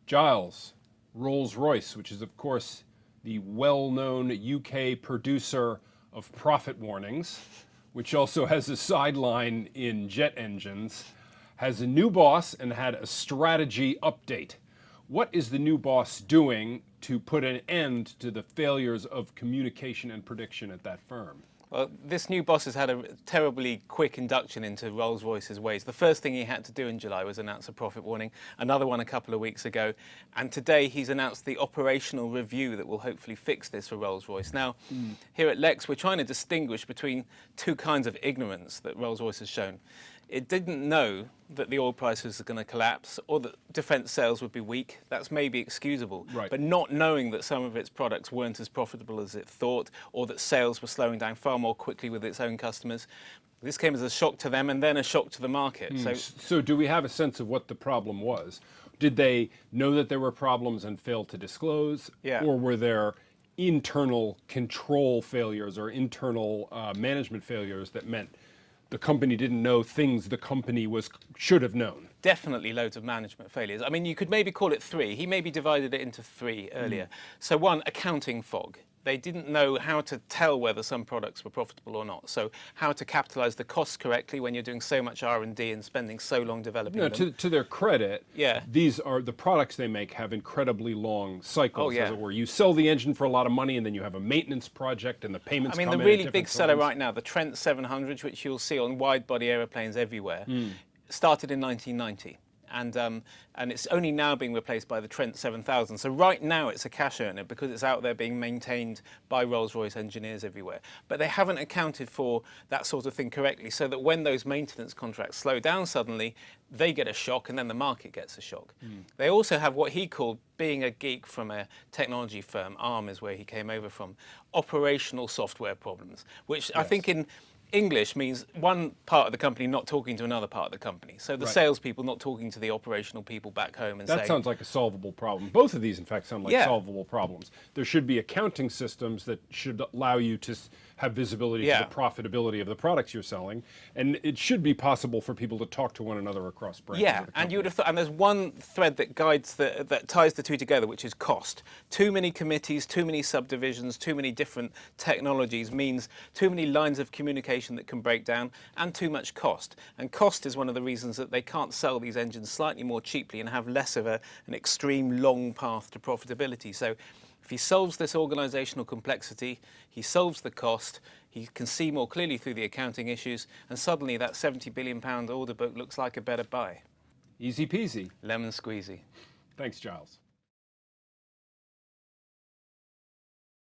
Giles, Rolls-Royce, which is of course the well-known UK producer of profit warnings, which also has a sideline in jet engines, has a new boss and had a strategy update. What is the new boss doing to put an end to the failures of communication and prediction at that firm? Well, this new boss has had a terribly quick induction into Rolls-Royce's ways. The first thing he had to do in July was announce a profit warning, another one a couple of weeks ago, and today he's announced the operational review that will hopefully fix this for Rolls-Royce. Now, here at Lex, we're trying to distinguish between two kinds of ignorance that Rolls-Royce has shown. It didn't know that the oil prices are going to collapse or that defence sales would be weak. That's maybe excusable. Right. But not knowing that some of its products weren't as profitable as it thought, or that sales were slowing down far more quickly with its own customers, this came as a shock to them and then a shock to the market. So do we have a sense of what the problem was? Did they know that there were problems and fail to disclose? Yeah. Or were there internal control failures or internal management failures that meant the company didn't know things the company should have known? Definitely loads of management failures. I mean, you could maybe call it three. He maybe divided it into three earlier. So one, accounting fog. They didn't know how to tell whether some products were profitable or not. So how to capitalize the costs correctly when you're doing so much R&D and spending so long developing them. To their credit, Yeah. these are the products they make have incredibly long cycles, Oh, yeah. as it were. You sell the engine for a lot of money and then you have a maintenance project and the payments I mean, come the in at really different big seller times. right now, the Trent 700, which you'll see on wide-body aeroplanes everywhere, started in 1990. And it's only now being replaced by the Trent 7000. So right now it's a cash earner because it's out there being maintained by Rolls-Royce engineers everywhere. But they haven't accounted for that sort of thing correctly, so that when those maintenance contracts slow down suddenly, they get a shock and then the market gets a shock. They also have what he called, being a geek from a technology firm, ARM is where he came over from, operational software problems, which I think in English means one part of the company not talking to another part of the company. So the salespeople not talking to the operational people back home and saying... That sounds like a solvable problem. Both of these, in fact, sound like solvable problems. There should be accounting systems that should allow you to have visibility to the profitability of the products you're selling, and it should be possible for people to talk to one another across branches. Yeah, and you would have thought, and there's one thread that guides that ties the two together, which is cost. Too many committees, too many subdivisions, too many different technologies means too many lines of communication that can break down, and too much cost. And cost is one of the reasons that they can't sell these engines slightly more cheaply and have less of an extreme long path to profitability. So if he solves this organisational complexity, he solves the cost, he can see more clearly through the accounting issues, and suddenly that £70 billion order book looks like a better buy. Easy peasy. Lemon squeezy. Thanks, Giles.